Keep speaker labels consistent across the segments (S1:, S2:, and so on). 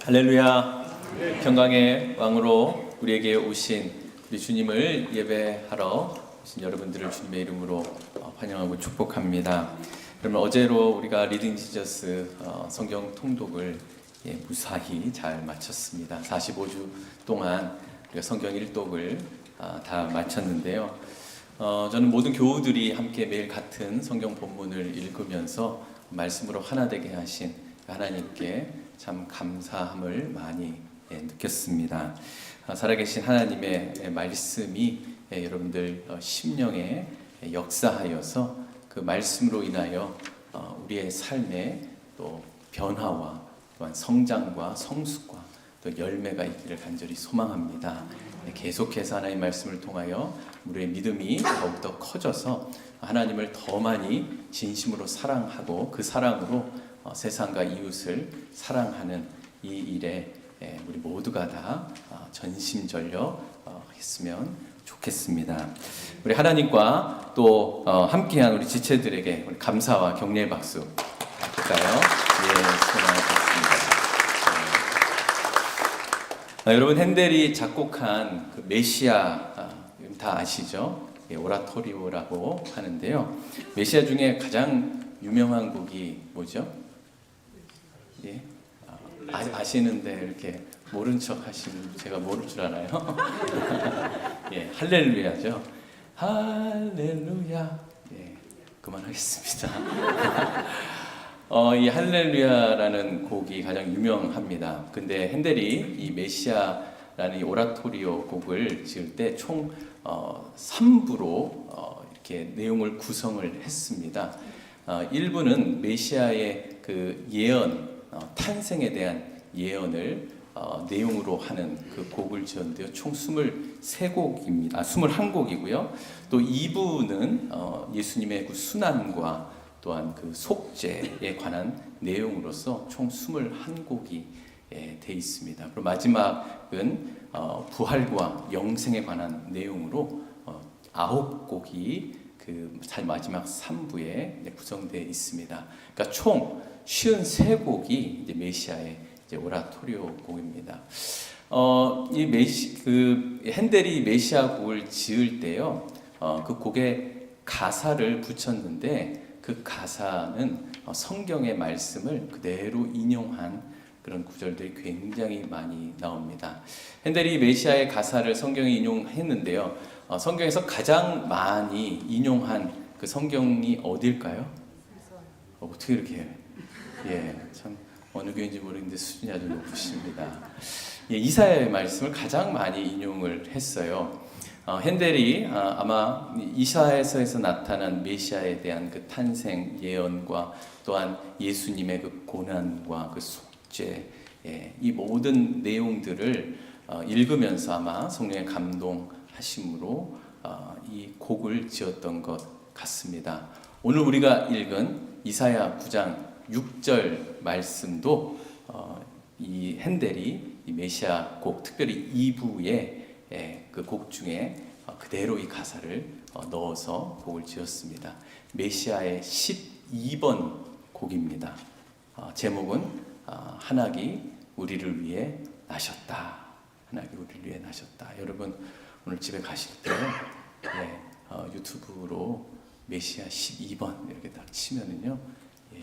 S1: 할렐루야. 평강의 왕으로 우리에게 오신 우리 주님을 예배하러 오신 여러분들을 주님의 이름으로 환영하고 축복합니다. 그러면 어제로 우리가 리딩 지저스 성경 통독을 무사히 잘 마쳤습니다. 45주 동안 우리가 성경 1독을 다 마쳤는데요. 저는 모든 교우들이 함께 매일 같은 성경 본문을 읽으면서 말씀으로 하나 되게 하신 하나님께 참 감사함을 많이 느꼈습니다. 살아계신 하나님의 말씀이 여러분들 심령에 역사하여서 그 말씀으로 인하여 우리의 삶에 또 변화와 또한 성장과 성숙과 또 열매가 있기를 간절히 소망합니다. 계속해서 하나님의 말씀을 통하여 우리의 믿음이 더욱더 커져서 하나님을 더 많이 진심으로 사랑하고 그 사랑으로 세상과 이웃을 사랑하는 이 일에 우리 모두가 다 전심전력 했으면 좋겠습니다. 우리 하나님과 또 함께한 우리 지체들에게 우리 감사와 격려의 박수 할까요? 여러분 핸델이 작곡한 그 메시아 다 아시죠? 오라토리오라고 하는데요. 메시아 중에 가장 유명한 곡이 뭐죠? 아시는데 이렇게 모른 척 하시는 제가 모를 줄 알아요. 할렐루야죠. 할렐루야. 그만하겠습니다. 이 할렐루야라는 곡이 가장 유명합니다. 근데 핸델이 이 메시아라는 이 오라토리오 곡을 지을 때 총 3부로 이렇게 내용을 구성을 했습니다. 1부는 메시아의 그 예언, 탄생에 대한 예언을 내용으로 하는 그 곡을 지었는데요. 총 23곡입니다. 21곡이고요. 또 2부는 예수님의 그 순환과 또한 그 속죄에 관한 내용으로서 총 21곡이 돼 있습니다. 그리고 마지막은 부활과 영생에 관한 내용으로 9곡이 그 마지막 3부에 구성되어 있습니다. 그러니까 총 53곡이 이제 메시아의 이제 오라토리오 곡입니다. 핸델이 메시아 곡을 지을 때요, 그 곡에 가사를 붙였는데 그 가사는 성경의 말씀을 그대로 인용한 그런 구절들이 굉장히 많이 나옵니다. 핸델이 메시아의 가사를 성경에 인용했는데요. 성경에서 가장 많이 인용한 그 성경이 어딜까요? 어떻게 이렇게 참 어느 교회인지 모르겠는데 수준이 아주 높으십니다. 이사야의 말씀을 가장 많이 인용을 했어요. 핸델이 아마 이사야서에서 나타난 메시아에 대한 그 탄생 예언과 또한 예수님의 그 고난과 그 속죄, 이 모든 내용들을 읽으면서 아마 성령의 감동하심으로 이 곡을 지었던 것 같습니다. 오늘 우리가 읽은 이사야 9장 6절 말씀도 이 핸델이 이 메시아 곡, 특별히 2부의 그 곡 중에 그대로 이 가사를 넣어서 곡을 지었습니다. 메시아의 12번 곡입니다. 제목은 한학이 우리를 위해 나셨다. 한학이 우리를 위해 나셨다. 여러분 오늘 집에 가실 때 유튜브로 메시아 12번 이렇게 딱 치면은요,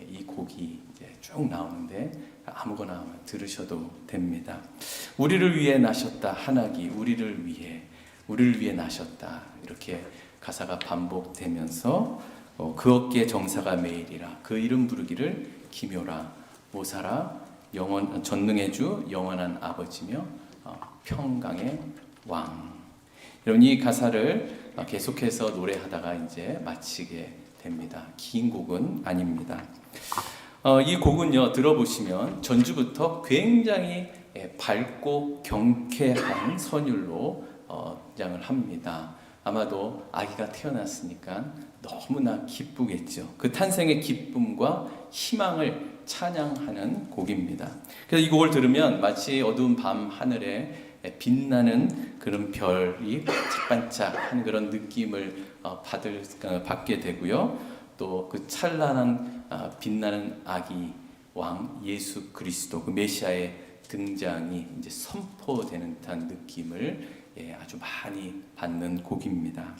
S1: 이 곡이 이제 쭉 나오는데 아무거나 들으셔도 됩니다. 우리를 위해 나셨다. 한학이 우리를 위해 나셨다. 이렇게 가사가 반복되면서 그 어깨 정사가 매일이라 그 이름 부르기를 기묘라 모사라 전능의 주 영원한 아버지며 평강의 왕. 여러분 이 가사를 계속해서 노래하다가 이제 마치게 됩니다. 긴 곡은 아닙니다. 이 곡은요, 들어보시면 전주부터 굉장히 밝고 경쾌한 선율로 등장을 합니다. 아마도 아기가 태어났으니까 너무나 기쁘겠죠. 그 탄생의 기쁨과 희망을 찬양하는 곡입니다. 그래서 이 곡을 들으면 마치 어두운 밤 하늘에 빛나는 그런 별이 반짝반짝한 그런 느낌을 받게 되고요. 또 그 찬란한 빛나는 아기 왕 예수 그리스도 그 메시아의 등장이 이제 선포되는 듯한 느낌을 아주 많이 받는 곡입니다.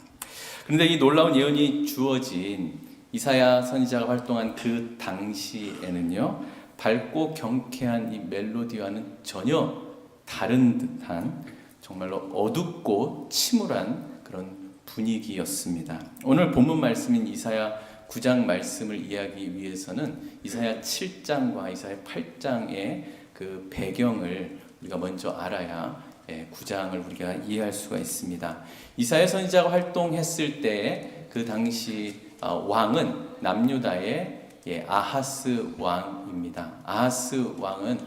S1: 그런데 이 놀라운 예언이 주어진 이사야 선지자가 활동한 그 당시에는요, 밝고 경쾌한 이 멜로디와는 전혀 다른 듯한 정말로 어둡고 침울한 그런 분위기였습니다. 오늘 본문 말씀인 이사야 9장 말씀을 이해하기 위해서는 이사야 7장과 이사야 8장의 그 배경을 우리가 먼저 알아야 9장을 우리가 이해할 수가 있습니다. 이사야 선지자가 활동했을 때 그 당시 왕은 남유다의 아하스 왕입니다. 아하스 왕은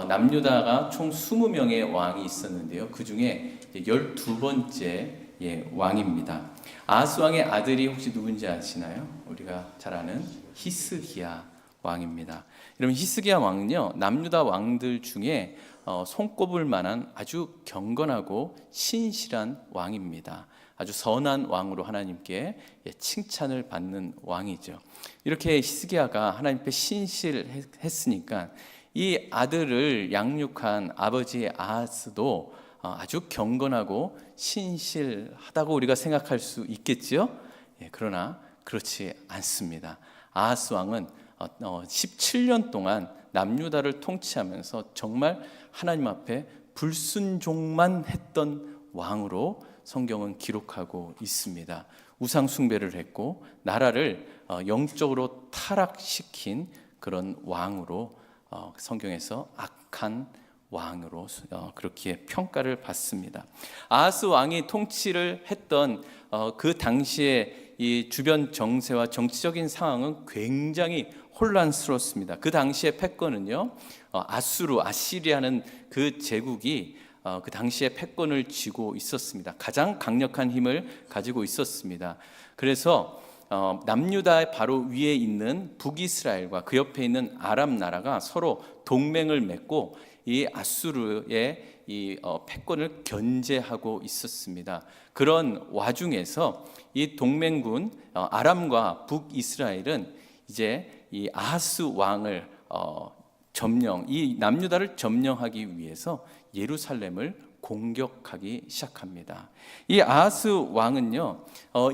S1: 남유다가 총 20명의 왕이 있었는데요. 그 중에 12번째 왕입니다. 아하스 왕의 아들이 혹시 누군지 아시나요? 우리가 잘 아는 히스기야 왕입니다. 여러분, 히스기야 왕은요, 남유다 왕들 중에 손꼽을 만한 아주 경건하고 신실한 왕입니다. 아주 선한 왕으로 하나님께 칭찬을 받는 왕이죠. 이렇게 히스기야가 하나님께 신실했으니까 이 아들을 양육한 아버지 아하스도 아주 경건하고 신실하다고 우리가 생각할 수 있겠지요. 그러나 그렇지 않습니다. 아하스 왕은 17년 동안 남유다를 통치하면서 정말 하나님 앞에 불순종만 했던 왕으로 성경은 기록하고 있습니다. 우상 숭배를 했고 나라를 영적으로 타락시킨 그런 왕으로 성경에서 악한 왕으로 그렇게 평가를 받습니다. 아하스 왕이 통치를 했던 그 당시에 이 주변 정세와 정치적인 상황은 굉장히 혼란스럽습니다. 그 당시의 패권은요, 아시리아는 그 제국이 그 당시에 패권을 쥐고 있었습니다. 가장 강력한 힘을 가지고 있었습니다. 그래서 남유다의 바로 위에 있는 북이스라엘과 그 옆에 있는 아람 나라가 서로 동맹을 맺고 이 아수르의 이 패권을 견제하고 있었습니다. 그런 와중에서 이 동맹군 아람과 북이스라엘은 이제 이 아하스 왕을 이 남유다를 점령하기 위해서 예루살렘을 공격하기 시작합니다. 이 아하스 왕은요,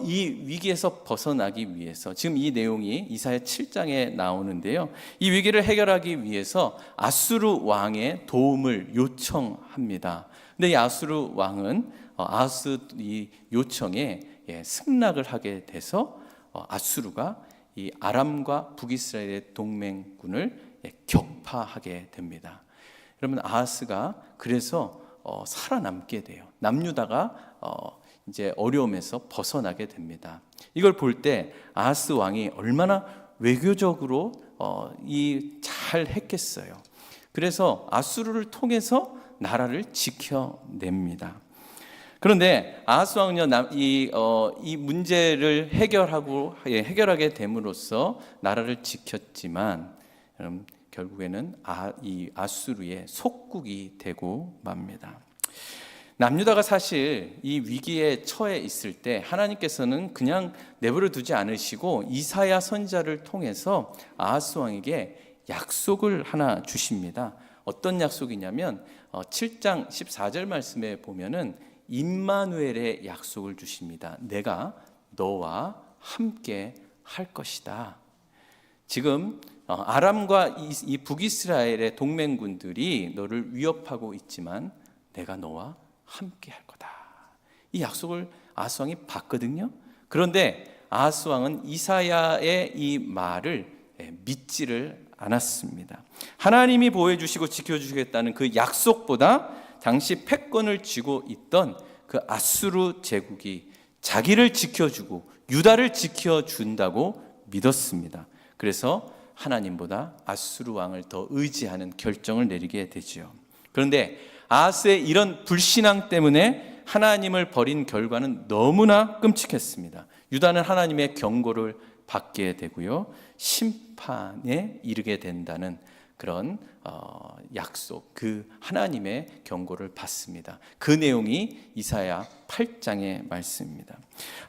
S1: 이 위기에서 벗어나기 위해서, 지금 이 내용이 이사야 7장에 나오는데요, 이 위기를 해결하기 위해서 아수르 왕의 도움을 요청합니다. 근데 이 아수르 왕은 아하스 이 요청에 승낙을 하게 돼서 아수르가 이 아람과 북이스라엘의 동맹군을 격파하게 됩니다. 여러분, 아하스가 그래서 살아남게 돼요. 남유다가 이제 어려움에서 벗어나게 됩니다. 이걸 볼 때 아하스 왕이 얼마나 외교적으로 잘 했겠어요. 그래서 아수르를 통해서 나라를 지켜냅니다. 그런데 아하스 왕은요, 이 문제를 해결하게 됨으로써 나라를 지켰지만 결국에는 이 아수르의 속국이 되고 맙니다. 남유다가 사실 이 위기에 처해 있을 때 하나님께서는 그냥 내버려 두지 않으시고 이사야 선지자를 통해서 아하스 왕에게 약속을 하나 주십니다. 어떤 약속이냐면 7장 14절 말씀에 보면은 임마누엘의 약속을 주십니다. 내가 너와 함께 할 것이다. 지금 아람과 이 북이스라엘의 동맹군들이 너를 위협하고 있지만 내가 너와 함께 할 거다. 이 약속을 아하스 왕이 받거든요. 그런데 아하스 왕은 이사야의 이 말을 믿지를 않았습니다. 하나님이 보호해 주시고 지켜주시겠다는 그 약속보다 당시 패권을 쥐고 있던 그 아수르 제국이 자기를 지켜주고 유다를 지켜준다고 믿었습니다. 그래서 하나님보다 아수르 왕을 더 의지하는 결정을 내리게 되지요. 그런데 아하스의 이런 불신앙 때문에 하나님을 버린 결과는 너무나 끔찍했습니다. 유다는 하나님의 경고를 받게 되고요, 심판에 이르게 된다는 그런 약속, 그 하나님의 경고를 받습니다. 그 내용이 이사야 8장의 말씀입니다.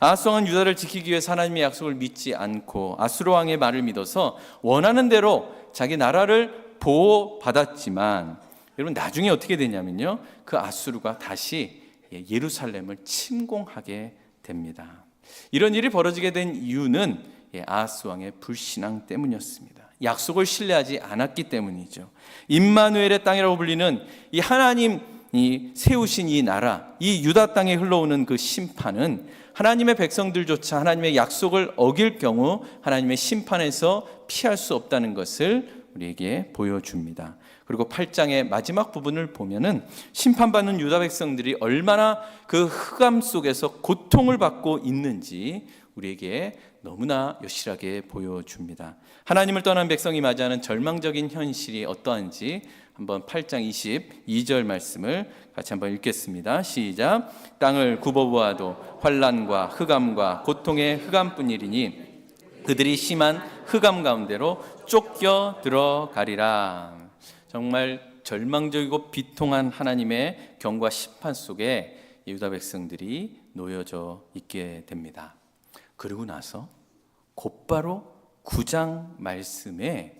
S1: 아하스 왕은 유다를 지키기 위해 하나님의 약속을 믿지 않고 아수르 왕의 말을 믿어서 원하는 대로 자기 나라를 보호받았지만 여러분 나중에 어떻게 되냐면요, 그 아수르가 다시 예루살렘을 침공하게 됩니다. 이런 일이 벌어지게 된 이유는 아하스 왕의 불신앙 때문이었습니다. 약속을 신뢰하지 않았기 때문이죠. 임마누엘의 땅이라고 불리는 이 하나님이 세우신 이 나라, 이 유다 땅에 흘러오는 그 심판은 하나님의 백성들조차 하나님의 약속을 어길 경우 하나님의 심판에서 피할 수 없다는 것을 우리에게 보여줍니다. 그리고 8장의 마지막 부분을 보면은 심판받는 유다 백성들이 얼마나 그 흑암 속에서 고통을 받고 있는지 우리에게 너무나 여실하게 보여줍니다. 하나님을 떠난 백성이 맞이하는 절망적인 현실이 어떠한지 한번 8장 22절 말씀을 같이 한번 읽겠습니다. 시작. 땅을 굽어보아도 환난과 흑암과 고통의 흑암뿐이리니 그들이 심한 흑암 가운데로 쫓겨 들어가리라. 정말 절망적이고 비통한 하나님의 경과 심판 속에 유다 백성들이 놓여져 있게 됩니다. 그러고 나서 곧바로 9장 말씀의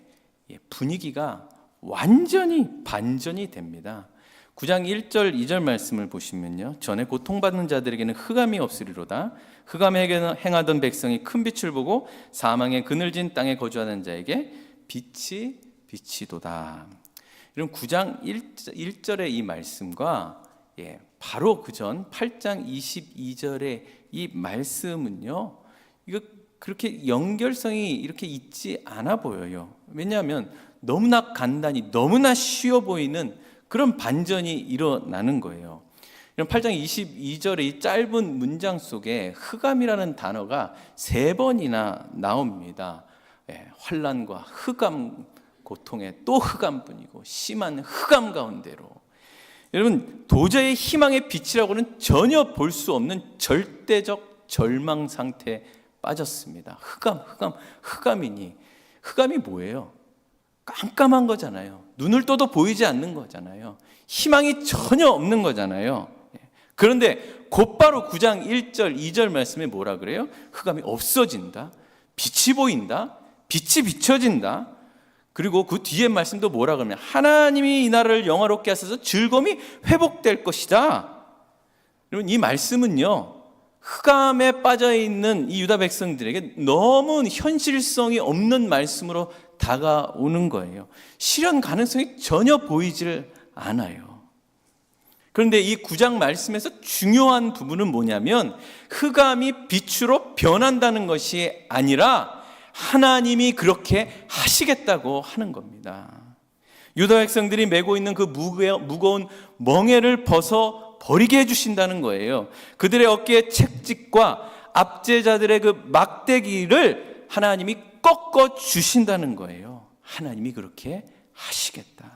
S1: 분위기가 완전히 반전이 됩니다. 9장 1절 2절 말씀을 보시면요, 전에 고통받는 자들에게는 흑암이 없으리로다. 흑암에 행하던 백성이 큰 빛을 보고 사망의 그늘진 땅에 거주하는 자에게 빛이 비치도다. 이런 9장 1절의 이 말씀과 바로 그 전 8장 22절의 이 말씀은요, 이거 그렇게 연결성이 이렇게 있지 않아 보여요. 왜냐하면 너무나 간단히, 너무나 쉬워 보이는 그런 반전이 일어나는 거예요. 이런 8장 22절의 이 짧은 문장 속에 흑암이라는 단어가 3번이나 나옵니다. 환난과 흑암, 고통의 또 흑암뿐이고 심한 흑암 가운데로. 여러분, 도저히 희망의 빛이라고는 전혀 볼 수 없는 절대적 절망 상태에 빠졌습니다. 흑암이니. 흑암이 뭐예요? 깜깜한 거잖아요. 눈을 떠도 보이지 않는 거잖아요. 희망이 전혀 없는 거잖아요. 그런데 곧바로 9장 1절 2절 말씀에 뭐라 그래요? 흑암이 없어진다. 빛이 보인다. 빛이 비춰진다. 그리고 그 뒤에 말씀도 뭐라 그러면 하나님이 이 나라를 영화롭게 하셔서 즐거움이 회복될 것이다. 여러분, 이 말씀은요, 흑암에 빠져있는 이 유다 백성들에게 너무 현실성이 없는 말씀으로 다가오는 거예요. 실현 가능성이 전혀 보이질 않아요. 그런데 이 9장 말씀에서 중요한 부분은 뭐냐면 흑암이 빛으로 변한다는 것이 아니라 하나님이 그렇게 하시겠다고 하는 겁니다. 유다 백성들이 메고 있는 그 무거운 멍에를 벗어 버리게 해주신다는 거예요. 그들의 어깨에 채찍과 압제자들의 그 막대기를 하나님이 꺾어 주신다는 거예요. 하나님이 그렇게 하시겠다.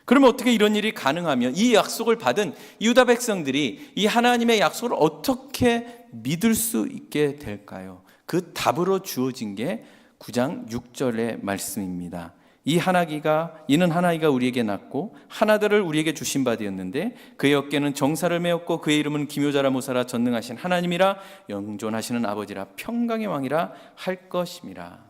S1: 그러면 어떻게 이런 일이 가능하면 이 약속을 받은 유다 백성들이 이 하나님의 약속을 어떻게 믿을 수 있게 될까요? 그 답으로 주어진 게 9장 6절의 말씀입니다. 이는 하나기가 우리에게 낳고 하나들을 우리에게 주신 바 되었는데 그의 어깨는 정사를 메었고 그의 이름은 기묘자라 모사라 전능하신 하나님이라 영존하시는 아버지라 평강의 왕이라 할 것임이라.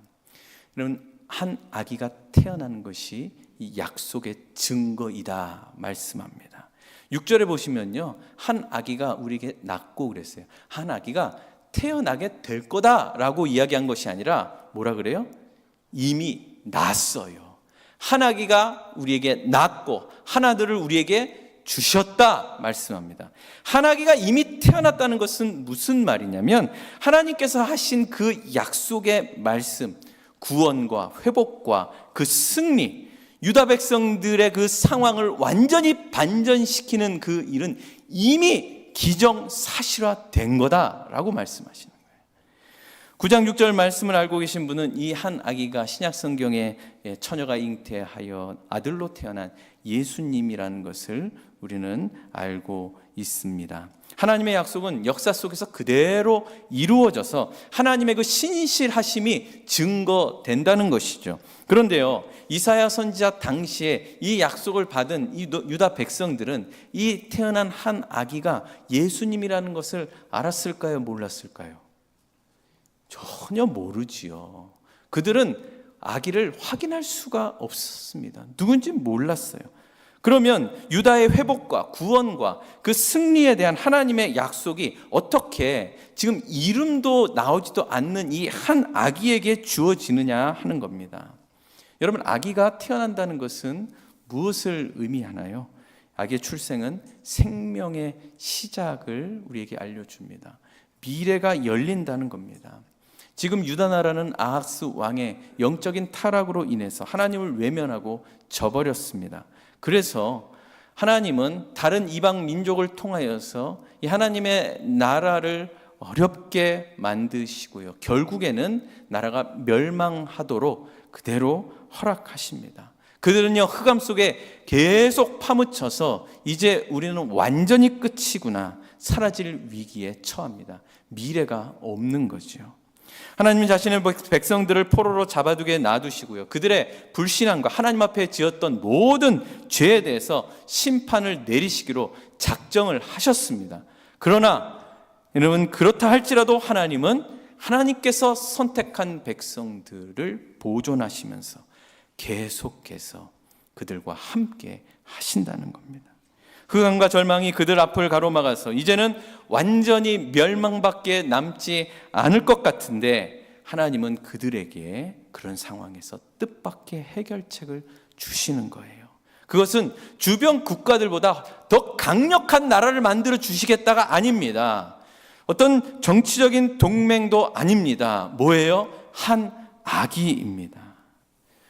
S1: 여러분, 한 아기가 태어나는 것이 이 약속의 증거이다 말씀합니다. 6절에 보시면요, 한 아기가 우리에게 낳고 그랬어요. 한 아기가 태어나게 될 거다라고 이야기한 것이 아니라 뭐라 그래요? 이미 낳았어요. 한 아기가 우리에게 낳고 하나들을 우리에게 주셨다 말씀합니다. 한 아기가 이미 태어났다는 것은 무슨 말이냐면 하나님께서 하신 그 약속의 말씀, 구원과 회복과 그 승리, 유다 백성들의 그 상황을 완전히 반전시키는 그 일은 이미 기정사실화된 거다라고 말씀하시는 거예요. 9장 6절 말씀을 알고 계신 분은 이 한 아기가 신약성경에 처녀가 잉태하여 아들로 태어난 예수님이라는 것을 우리는 알고 있습니다. 하나님의 약속은 역사 속에서 그대로 이루어져서 하나님의 그 신실하심이 증거된다는 것이죠. 그런데요, 이사야 선지자 당시에 이 약속을 받은 이 유다 백성들은 이 태어난 한 아기가 예수님이라는 것을 알았을까요? 몰랐을까요? 전혀 모르지요. 그들은 아기를 확인할 수가 없었습니다. 누군지 몰랐어요. 그러면 유다의 회복과 구원과 그 승리에 대한 하나님의 약속이 어떻게 지금 이름도 나오지도 않는 이 한 아기에게 주어지느냐 하는 겁니다. 여러분, 아기가 태어난다는 것은 무엇을 의미하나요? 아기의 출생은 생명의 시작을 우리에게 알려줍니다. 미래가 열린다는 겁니다. 지금 유다 나라는 아하스 왕의 영적인 타락으로 인해서 하나님을 외면하고 저버렸습니다. 그래서 하나님은 다른 이방 민족을 통하여서 이 하나님의 나라를 어렵게 만드시고요, 결국에는 나라가 멸망하도록 그대로 허락하십니다. 그들은요, 흑암 속에 계속 파묻혀서 이제 우리는 완전히 끝이구나, 사라질 위기에 처합니다. 미래가 없는 거죠. 하나님 자신의 백성들을 포로로 잡아두게 놔두시고요, 그들의 불신앙과 하나님 앞에 지었던 모든 죄에 대해서 심판을 내리시기로 작정을 하셨습니다. 그러나 여러분, 그렇다 할지라도 하나님은 하나님께서 선택한 백성들을 보존하시면서 계속해서 그들과 함께 하신다는 겁니다. 흑암과 절망이 그들 앞을 가로막아서 이제는 완전히 멸망밖에 남지 않을 것 같은데, 하나님은 그들에게 그런 상황에서 뜻밖의 해결책을 주시는 거예요. 그것은 주변 국가들보다 더 강력한 나라를 만들어 주시겠다가 아닙니다. 어떤 정치적인 동맹도 아닙니다. 뭐예요? 한 아기입니다.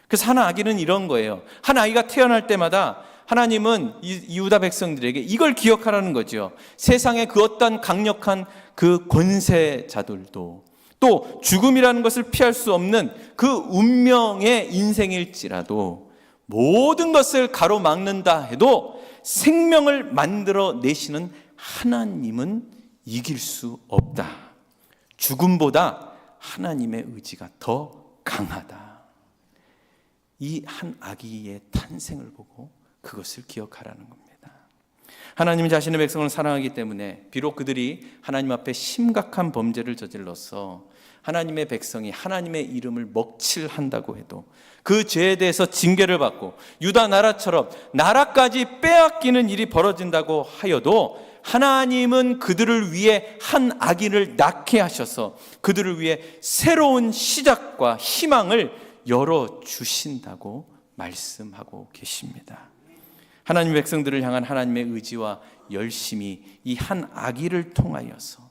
S1: 그래서 한 아기는 이런 거예요. 한 아이가 태어날 때마다 하나님은 이 유다 백성들에게 이걸 기억하라는 거죠. 세상의 그 어떤 강력한 그 권세자들도, 또 죽음이라는 것을 피할 수 없는 그 운명의 인생일지라도 모든 것을 가로막는다 해도 생명을 만들어 내시는 하나님은 이길 수 없다. 죽음보다 하나님의 의지가 더 강하다. 이 한 아기의 탄생을 보고 그것을 기억하라는 겁니다. 하나님 자신의 백성을 사랑하기 때문에 비록 그들이 하나님 앞에 심각한 범죄를 저질러서 하나님의 백성이 하나님의 이름을 먹칠한다고 해도 그 죄에 대해서 징계를 받고 유다 나라처럼 나라까지 빼앗기는 일이 벌어진다고 하여도 하나님은 그들을 위해 한 아기를 낳게 하셔서 그들을 위해 새로운 시작과 희망을 열어주신다고 말씀하고 계십니다. 하나님 백성들을 향한 하나님의 의지와 열심이 이 한 아기를 통하여서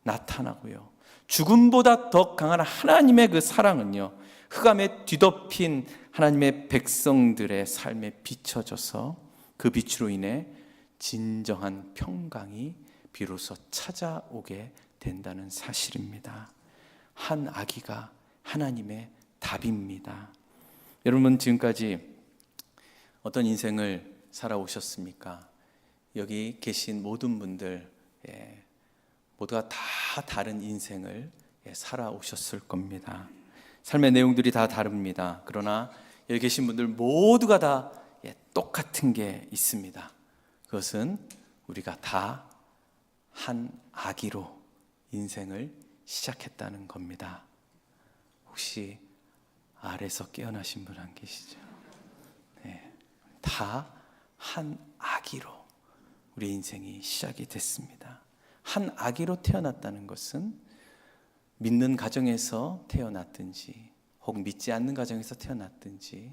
S1: 나타나고요, 죽음보다 더 강한 하나님의 그 사랑은요, 흑암에 뒤덮인 하나님의 백성들의 삶에 비춰져서 그 빛으로 인해 진정한 평강이 비로소 찾아오게 된다는 사실입니다. 한 아기가 하나님의 답입니다. 여러분, 지금까지 어떤 인생을 살아오셨습니까? 여기 계신 모든 분들 모두가 다 다른 인생을 살아오셨을 겁니다. 삶의 내용들이 다 다릅니다. 그러나 여기 계신 분들 모두가 다 똑같은 게 있습니다. 그것은 우리가 다 한 아기로 인생을 시작했다는 겁니다. 혹시 아래서 깨어나신 분 안 계시죠? 네, 다 한 아기로 우리 인생이 시작이 됐습니다. 한 아기로 태어났다는 것은 믿는 가정에서 태어났든지 혹 믿지 않는 가정에서 태어났든지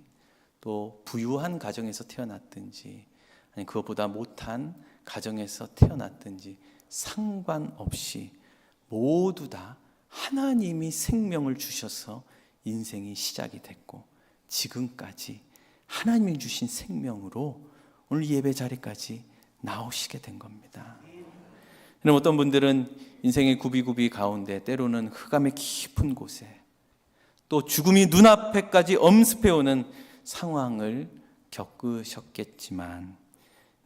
S1: 또 부유한 가정에서 태어났든지 아니 그것보다 못한 가정에서 태어났든지 상관없이 모두 다 하나님이 생명을 주셔서 인생이 시작이 됐고 지금까지 하나님이 주신 생명으로 오늘 예배 자리까지 나오시게 된 겁니다. 어떤 분들은 인생의 구비구비 가운데 때로는 흑암의 깊은 곳에 또 죽음이 눈앞에까지 엄습해오는 상황을 겪으셨겠지만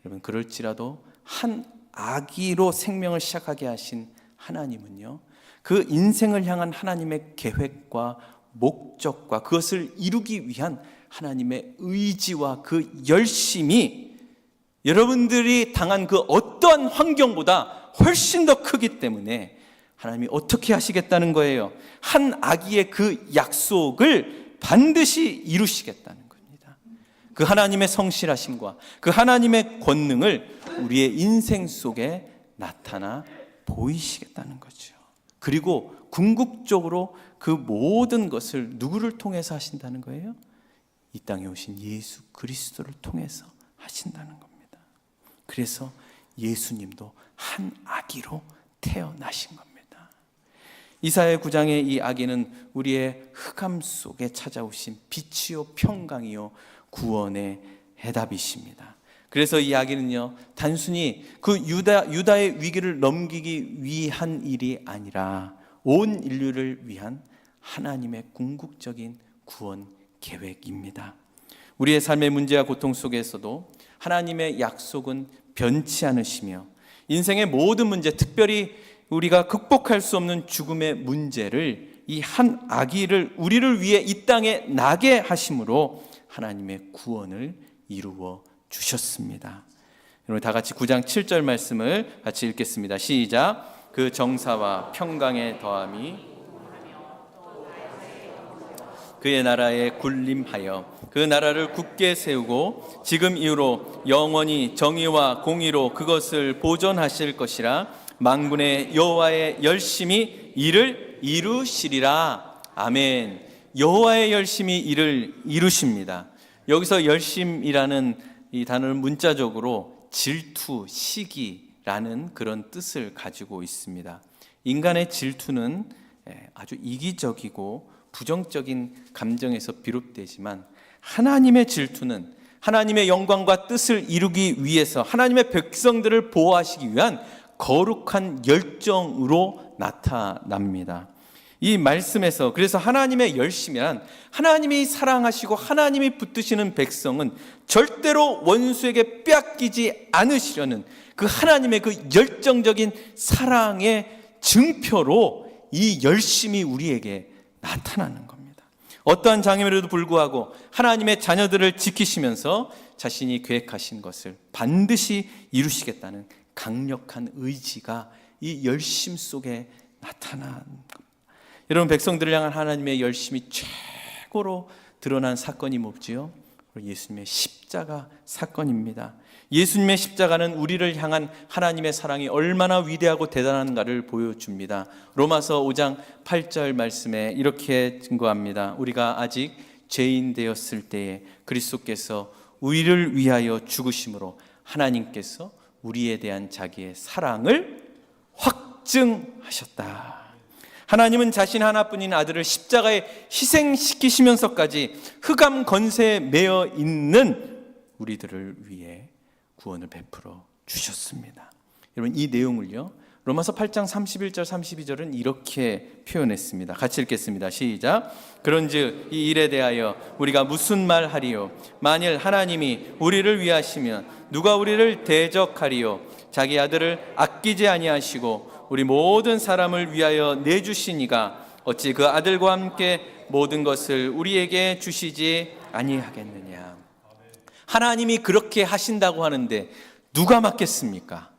S1: 여러분, 그럴지라도 한 아기로 생명을 시작하게 하신 하나님은요, 그 인생을 향한 하나님의 계획과 목적과 그것을 이루기 위한 하나님의 의지와 그 열심이 여러분들이 당한 그 어떠한 환경보다 훨씬 더 크기 때문에 하나님이 어떻게 하시겠다는 거예요? 한 아기의 그 약속을 반드시 이루시겠다는 겁니다. 그 하나님의 성실하심과 그 하나님의 권능을 우리의 인생 속에 나타나 보이시겠다는 거죠. 그리고 궁극적으로 그 모든 것을 누구를 통해서 하신다는 거예요? 이 땅에 오신 예수 그리스도를 통해서 하신다는 겁니다. 그래서 예수님도 한 아기로 태어나신 겁니다. 이사야 9장의 이 아기는 우리의 흑암 속에 찾아오신 빛이요 평강이요 구원의 해답이십니다. 그래서 이 아기는요, 단순히 그 유다의 위기를 넘기기 위한 일이 아니라 온 인류를 위한 하나님의 궁극적인 구원 계획입니다. 우리의 삶의 문제와 고통 속에서도 하나님의 약속은 변치 않으시며 인생의 모든 문제, 특별히 우리가 극복할 수 없는 죽음의 문제를 이 한 아기를 우리를 위해 이 땅에 나게 하심으로 하나님의 구원을 이루어 주셨습니다. 여러분 다 같이 9장 7절 말씀을 같이 읽겠습니다. 시작. 그 정사와 평강의 더함이 그의 나라에 군림하여 그 나라를 굳게 세우고 지금 이후로 영원히 정의와 공의로 그것을 보존하실 것이라. 만군의 여호와의 열심히 이를 이루시리라. 아멘. 여호와의 열심히 이를 이루십니다. 여기서 열심이라는 이 단어는 문자적으로 질투, 시기라는 그런 뜻을 가지고 있습니다. 인간의 질투는 아주 이기적이고 부정적인 감정에서 비롯되지만 하나님의 질투는 하나님의 영광과 뜻을 이루기 위해서 하나님의 백성들을 보호하시기 위한 거룩한 열정으로 나타납니다. 이 말씀에서 그래서 하나님의 열심이란 하나님이 사랑하시고 하나님이 붙드시는 백성은 절대로 원수에게 빼앗기지 않으시려는 그 하나님의 그 열정적인 사랑의 증표로 이 열심이 우리에게 나타나는 겁니다. 어떠한 장애에도 불구하고 하나님의 자녀들을 지키시면서 자신이 계획하신 것을 반드시 이루시겠다는 강력한 의지가 이 열심 속에 나타난 겁니다. 여러분, 백성들을 향한 하나님의 열심이 최고로 드러난 사건이 뭐지요? 예수님의 십자가 사건입니다. 예수님의 십자가는 우리를 향한 하나님의 사랑이 얼마나 위대하고 대단한가를 보여줍니다. 로마서 5장 8절 말씀에 이렇게 증거합니다. 우리가 아직 죄인 되었을 때에 그리스도께서 우리를 위하여 죽으심으로 하나님께서 우리에 대한 자기의 사랑을 확증하셨다. 하나님은 자신 하나뿐인 아들을 십자가에 희생시키시면서까지 흑암 권세에 매여 있는 우리들을 위해 구원을 베풀어 주셨습니다. 여러분, 이 내용을요 로마서 8장 31절 32절은 이렇게 표현했습니다. 같이 읽겠습니다. 시작. 그런즉 이 일에 대하여 우리가 무슨 말 하리요? 만일 하나님이 우리를 위하시면 누가 우리를 대적하리요? 자기 아들을 아끼지 아니하시고 우리 모든 사람을 위하여 내주시니가 어찌 그 아들과 함께 모든 것을 우리에게 주시지 아니하겠느냐. 하나님이 그렇게 하신다고 하는데 누가 막겠습니까?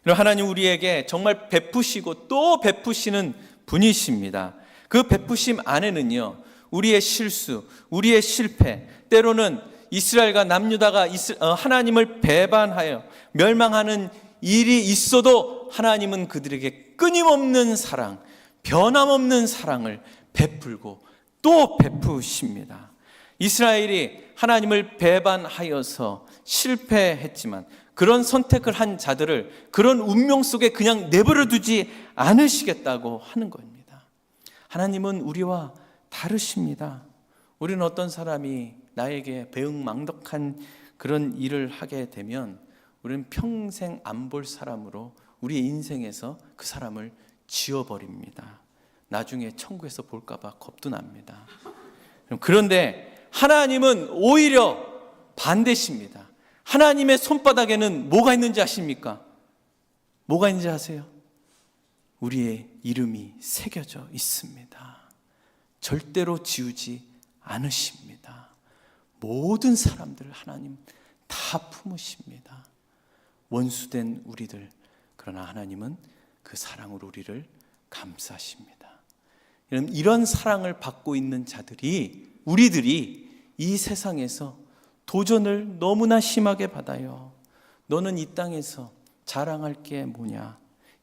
S1: 하나님 우리에게 정말 베푸시고 또 베푸시는 분이십니다. 그 베푸심 안에는요 우리의 실수, 우리의 실패, 때로는 이스라엘과 남유다가 하나님을 배반하여 멸망하는 일이 있어도 하나님은 그들에게 끊임없는 사랑, 변함없는 사랑을 베풀고 또 베푸십니다. 이스라엘이 하나님을 배반하여서 실패했지만 그런 선택을 한 자들을 그런 운명 속에 그냥 내버려 두지 않으시겠다고 하는 겁니다. 하나님은 우리와 다르십니다. 우리는 어떤 사람이 나에게 배은망덕한 그런 일을 하게 되면 우리는 평생 안 볼 사람으로 우리의 인생에서 그 사람을 지워버립니다. 나중에 천국에서 볼까 봐 겁도 납니다. 그런데 하나님은 오히려 반대십니다. 하나님의 손바닥에는 뭐가 있는지 아십니까? 뭐가 있는지 아세요? 우리의 이름이 새겨져 있습니다. 절대로 지우지 않으십니다. 모든 사람들을 하나님 다 품으십니다. 원수된 우리들, 그러나 하나님은 그 사랑으로 우리를 감싸십니다. 이런 사랑을 받고 있는 자들이, 우리들이 이 세상에서 도전을 너무나 심하게 받아요. 너는 이 땅에서 자랑할 게 뭐냐?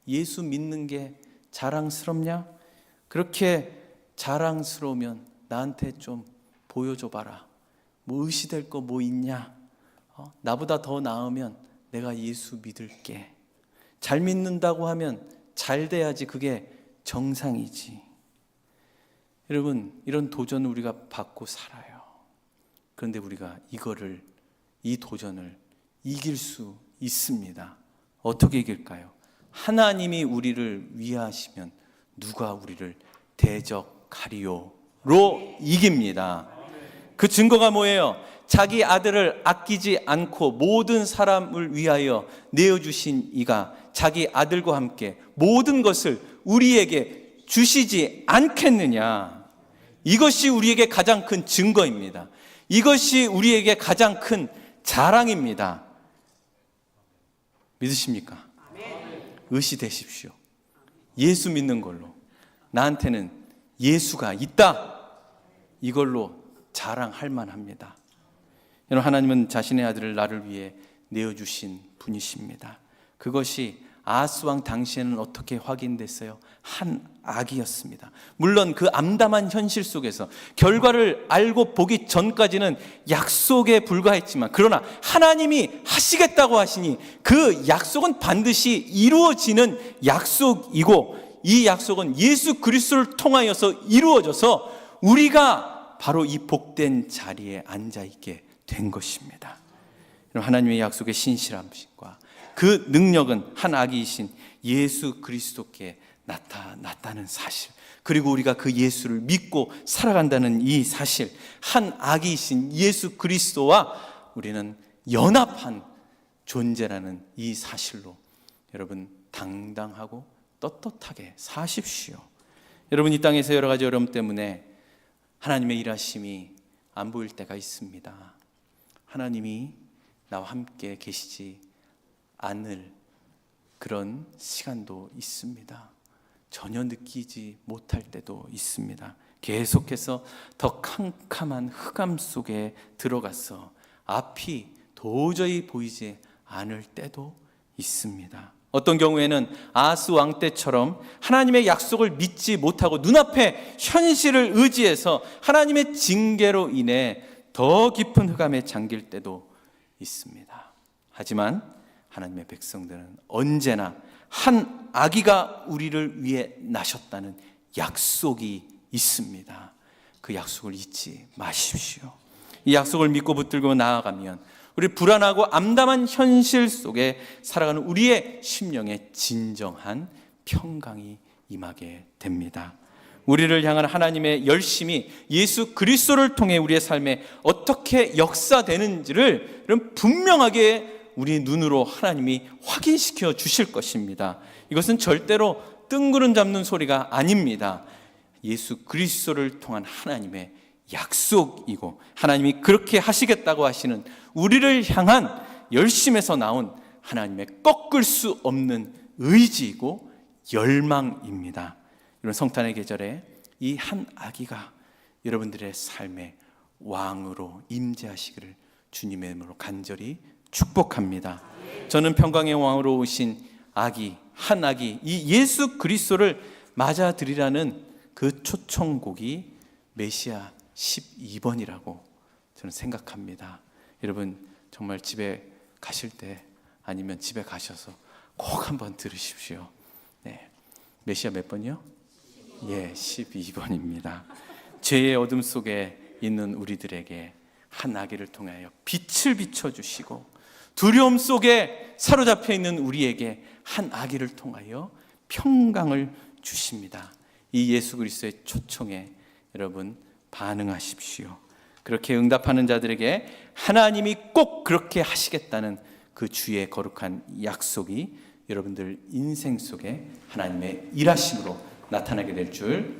S1: 예수 믿는 게 자랑스럽냐? 그렇게 자랑스러우면 나한테 좀 보여줘 봐라. 뭐 의시될 거 뭐 있냐? 나보다 더 나으면 내가 예수 믿을게. 잘 믿는다고 하면 잘 돼야지 그게 정상이지. 여러분, 이런 도전을 우리가 받고 살아요. 그런데 우리가 이 도전을 이길 수 있습니다. 어떻게 이길까요? 하나님이 우리를 위하시면 누가 우리를 대적하리요로 이깁니다. 그 증거가 뭐예요? 자기 아들을 아끼지 않고 모든 사람을 위하여 내어주신 이가 자기 아들과 함께 모든 것을 우리에게 주시지 않겠느냐. 이것이 우리에게 가장 큰 증거입니다. 이것이 우리에게 가장 큰 자랑입니다. 믿으십니까? 의시되십시오. 예수 믿는 걸로 나한테는 예수가 있다. 이걸로 자랑할 만합니다. 여러분, 하나님은 자신의 아들을 나를 위해 내어주신 분이십니다. 그것이 아하스 왕 당시에는 어떻게 확인됐어요? 한 악이었습니다. 물론 그 암담한 현실 속에서 결과를 알고 보기 전까지는 약속에 불과했지만, 그러나 하나님이 하시겠다고 하시니 그 약속은 반드시 이루어지는 약속이고, 이 약속은 예수 그리스도를 통하여서 이루어져서 우리가 바로 이 복된 자리에 앉아있게 된 것입니다. 하나님의 약속의 신실함과 그 능력은 한 아기이신 예수 그리스도께 나타났다는 사실, 그리고 우리가 그 예수를 믿고 살아간다는 이 사실, 한 아기이신 예수 그리스도와 우리는 연합한 존재라는 이 사실로 여러분 당당하고 떳떳하게 사십시오. 여러분, 이 땅에서 여러 가지 어려움 때문에 하나님의 일하심이 안 보일 때가 있습니다. 하나님이 나와 함께 계시지 않을 그런 시간도 있습니다. 전혀 느끼지 못할 때도 있습니다. 계속해서 더 캄캄한 흑암 속에 들어가서 앞이 도저히 보이지 않을 때도 있습니다. 어떤 경우에는 아하스 왕 때처럼 하나님의 약속을 믿지 못하고 눈앞에 현실을 의지해서 하나님의 징계로 인해 더 깊은 흑암에 잠길 때도 있습니다. 하지만 하나님의 백성들은 언제나 한 아기가 우리를 위해 나셨다는 약속이 있습니다. 그 약속을 잊지 마십시오. 이 약속을 믿고 붙들고 나아가면 우리 불안하고 암담한 현실 속에 살아가는 우리의 심령에 진정한 평강이 임하게 됩니다. 우리를 향한 하나님의 열심이 예수 그리스도를 통해 우리의 삶에 어떻게 역사되는지를 분명하게 우리 눈으로 하나님이 확인시켜 주실 것입니다. 이것은 절대로 뜬구름 잡는 소리가 아닙니다. 예수 그리스도를 통한 하나님의 약속이고, 하나님이 그렇게 하시겠다고 하시는 우리를 향한 열심에서 나온 하나님의 꺾을 수 없는 의지이고 열망입니다. 이런 성탄의 계절에 이 한 아기가 여러분들의 삶의 왕으로 임재하시기를 주님의 이름으로 간절히 축복합니다. 저는 평강의 왕으로 오신 아기, 한 아기, 이 예수 그리스도를 맞아들이라는 그 초청곡이 메시아 12번이라고 저는 생각합니다. 여러분, 정말 집에 가실 때 아니면 집에 가셔서 꼭 한번 들으십시오. 네. 메시아 몇 번이요? 12번입니다. 죄의 어둠 속에 있는 우리들에게 한 아기를 통하여 빛을 비춰주시고, 두려움 속에 사로잡혀 있는 우리에게 한 아기를 통하여 평강을 주십니다. 이 예수 그리스도의 초청에 여러분 반응하십시오. 그렇게 응답하는 자들에게 하나님이 꼭 그렇게 하시겠다는 그 주의 거룩한 약속이 여러분들 인생 속에 하나님의 일하심으로 나타나게 될 줄